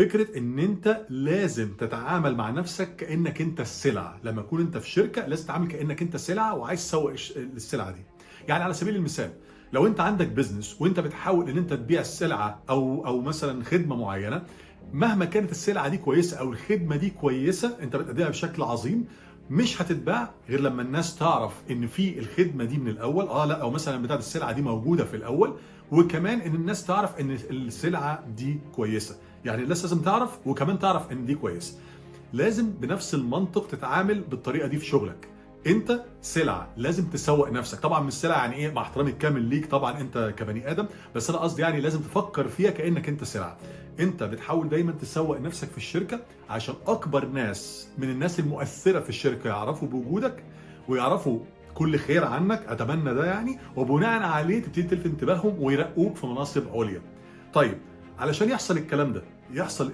فكرة إن أنت لازم تتعامل مع نفسك كأنك أنت السلعة، لمّا تكون أنت في شركة لازم تتعامل كأنك أنت سلعة وعايز تسوّق السلعة دي. يعني على سبيل المثال، لو أنت عندك business وأنت بتحاول إن أنت تبيع السلعة أو مثلًا خدمة معيّنة، مهما كانت السلعة دي كويسة أو الخدمة دي كويسة، أنت بتأدّيها بشكل عظيم، مش هتتباع غير لمّا الناس تعرف إن في الخدمة دي من الأول، لأ، أو مثلًا بتاعة السلعة دي موجودة في الأول، وكمان إن الناس تعرف إن السلعة دي كويسة. يعني الناس لازم تعرف وكمان تعرف ان دي كويس. لازم بنفس المنطق تتعامل بالطريقه دي في شغلك. انت سلعه لازم تسوق نفسك، طبعا مش سلعه يعني ايه، مع احترامي الكامل ليك طبعا انت كبني ادم، بس انا قصدي يعني لازم تفكر فيها كانك انت سلعه. انت بتحاول دايما تسوق نفسك في الشركه عشان اكبر ناس من الناس المؤثره في الشركه يعرفوا بوجودك ويعرفوا كل خير عنك، اتمنى ده يعني، وبناء عليه تبتدي تلفت انتباههم ويرقوك في مناصب عليا. طيب، علشان يحصل الكلام ده، يحصل